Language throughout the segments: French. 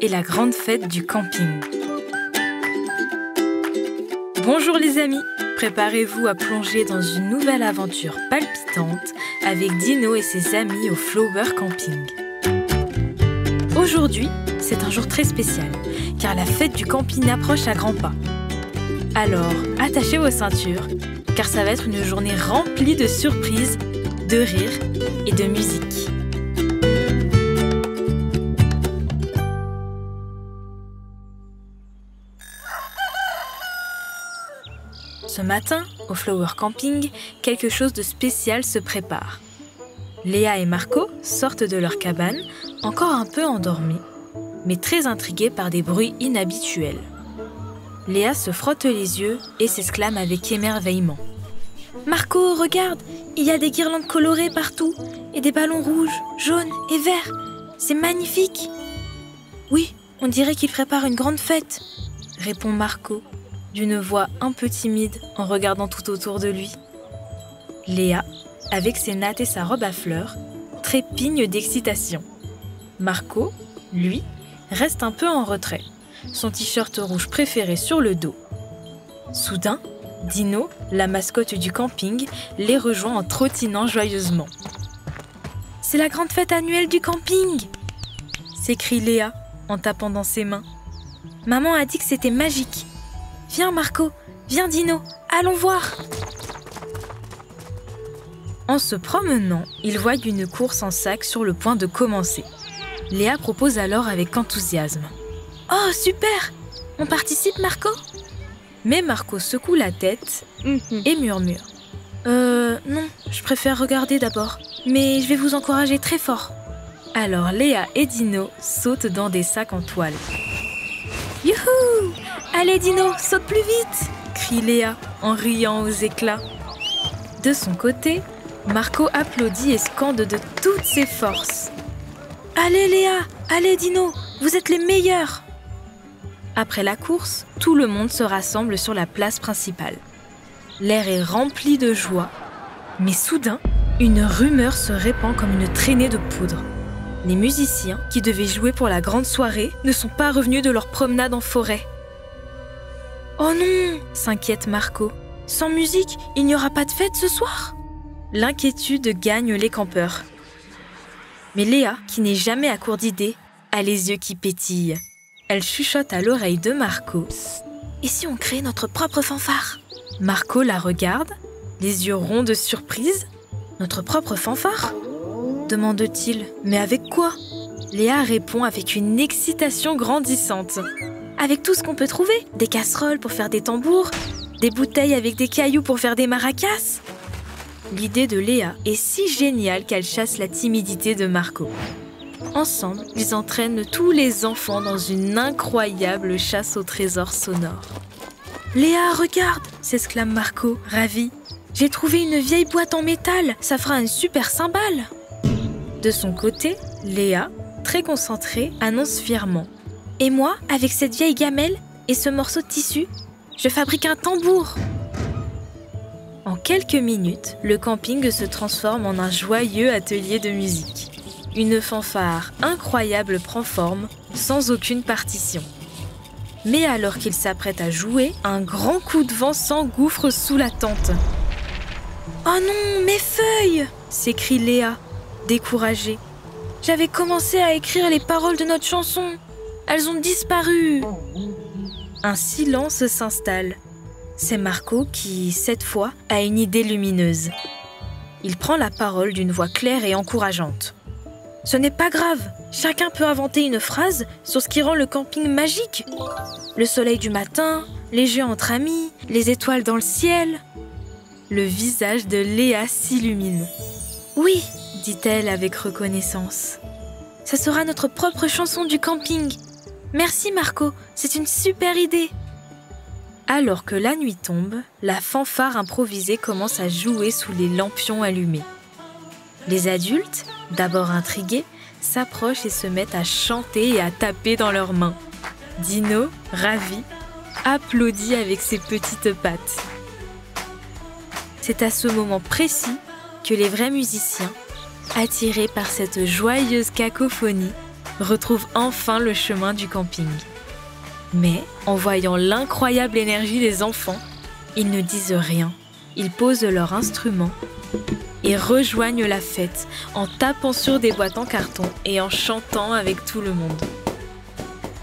et la grande fête du camping. Bonjour les amis, préparez-vous à plonger dans une nouvelle aventure palpitante avec Dino et ses amis au Flower Camping. Aujourd'hui, c'est un jour très spécial, car la fête du camping approche à grands pas. Alors, attachez vos ceintures, car ça va être une journée remplie de surprises, de rires et de musique. Ce matin, au Flower Camping, quelque chose de spécial se prépare. Léa et Marco sortent de leur cabane, encore un peu endormis, mais très intrigués par des bruits inhabituels. Léa se frotte les yeux et s'exclame avec émerveillement. « Marco, regarde, il y a des guirlandes colorées partout et des ballons rouges, jaunes et verts. C'est magnifique !»« Oui, on dirait qu'ils préparent une grande fête !» répond Marco, d'une voix un peu timide en regardant tout autour de lui. Léa, avec ses nattes et sa robe à fleurs, trépigne d'excitation. Marco, lui, reste un peu en retrait, son t-shirt rouge préféré sur le dos. Soudain, Dino, la mascotte du camping, les rejoint en trottinant joyeusement. « C'est la grande fête annuelle du camping !» s'écrie Léa en tapant dans ses mains. « Maman a dit que c'était magique. Viens Marco, viens Dino, allons voir !» En se promenant, ils voient une course en sac sur le point de commencer. Léa propose alors avec enthousiasme. « Oh super! On participe Marco ?» Mais Marco secoue la tête et murmure. « Non, je préfère regarder d'abord, mais je vais vous encourager très fort. » Alors Léa et Dino sautent dans des sacs en toile. « Youhou! Allez Dino, saute plus vite !» crie Léa en riant aux éclats. De son côté, Marco applaudit et scande de toutes ses forces. « Allez Léa, allez Dino, vous êtes les meilleurs !» Après la course, tout le monde se rassemble sur la place principale. L'air est rempli de joie, mais soudain, une rumeur se répand comme une traînée de poudre. Les musiciens qui devaient jouer pour la grande soirée ne sont pas revenus de leur promenade en forêt. « Oh non !» s'inquiète Marco. « Sans musique, il n'y aura pas de fête ce soir ?» L'inquiétude gagne les campeurs. Mais Léa, qui n'est jamais à court d'idées, a les yeux qui pétillent. Elle chuchote à l'oreille de Marco. « Et si on crée notre propre fanfare ?» Marco la regarde, les yeux ronds de surprise. « Notre propre fanfare ?» demande-t-il. « Mais avec quoi ?» Léa répond avec une excitation grandissante. « Avec tout ce qu'on peut trouver, des casseroles pour faire des tambours, des bouteilles avec des cailloux pour faire des maracas. » L'idée de Léa est si géniale qu'elle chasse la timidité de Marco. Ensemble, ils entraînent tous les enfants dans une incroyable chasse au trésor sonore. « Léa, regarde !» s'exclame Marco, ravi. « J'ai trouvé une vieille boîte en métal, ça fera une super cymbale !» De son côté, Léa, très concentrée, annonce fièrement. « Et moi, avec cette vieille gamelle et ce morceau de tissu, je fabrique un tambour !» En quelques minutes, le camping se transforme en un joyeux atelier de musique. Une fanfare incroyable prend forme, sans aucune partition. Mais alors qu'ils s'apprêtent à jouer, un grand coup de vent s'engouffre sous la tente. « Oh non, mes feuilles !» s'écrie Léa, découragée. « J'avais commencé à écrire les paroles de notre chanson. Elles ont disparu !» Un silence s'installe. C'est Marco qui, cette fois, a une idée lumineuse. Il prend la parole d'une voix claire et encourageante. « Ce n'est pas grave, chacun peut inventer une phrase sur ce qui rend le camping magique. Le soleil du matin, les jeux entre amis, les étoiles dans le ciel. » Le visage de Léa s'illumine. « Oui, » dit-elle avec reconnaissance. « Ça sera notre propre chanson du camping. Merci Marco, c'est une super idée. » Alors que la nuit tombe, la fanfare improvisée commence à jouer sous les lampions allumés. Les adultes, d'abord intrigués, s'approchent et se mettent à chanter et à taper dans leurs mains. Dino, ravi, applaudit avec ses petites pattes. C'est à ce moment précis que les vrais musiciens, attirés par cette joyeuse cacophonie, retrouvent enfin le chemin du camping. Mais, en voyant l'incroyable énergie des enfants, ils ne disent rien. Ils posent leurs instruments et rejoignent la fête en tapant sur des boîtes en carton et en chantant avec tout le monde.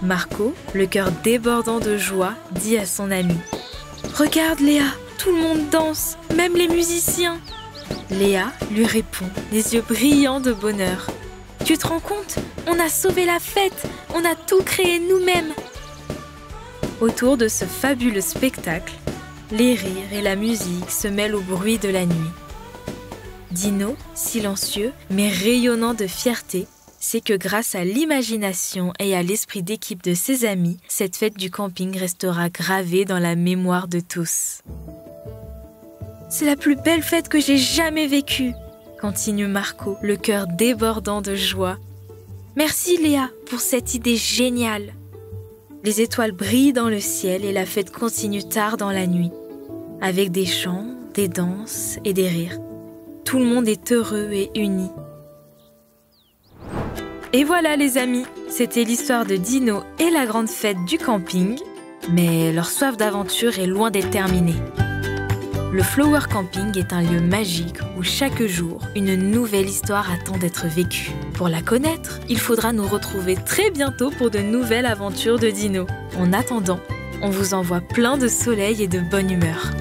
Marco, le cœur débordant de joie, dit à son ami: « Regarde Léa, tout le monde danse, même les musiciens !» Léa lui répond, les yeux brillants de bonheur. « Tu te rends compte? On a sauvé la fête, on a tout créé nous-mêmes !» Autour de ce fabuleux spectacle, les rires et la musique se mêlent au bruit de la nuit. Dino, silencieux mais rayonnant de fierté, sait que grâce à l'imagination et à l'esprit d'équipe de ses amis, cette fête du camping restera gravée dans la mémoire de tous. « C'est la plus belle fête que j'ai jamais vécue !» continue Marco, le cœur débordant de joie. « Merci Léa pour cette idée géniale !» Les étoiles brillent dans le ciel et la fête continue tard dans la nuit, avec des chants, des danses et des rires. Tout le monde est heureux et uni. Et voilà les amis, c'était l'histoire de Dino et la grande fête du camping, mais leur soif d'aventure est loin d'être terminée. Le Flower Camping est un lieu magique où chaque jour, une nouvelle histoire attend d'être vécue. Pour la connaître, il faudra nous retrouver très bientôt pour de nouvelles aventures de Dino. En attendant, on vous envoie plein de soleil et de bonne humeur.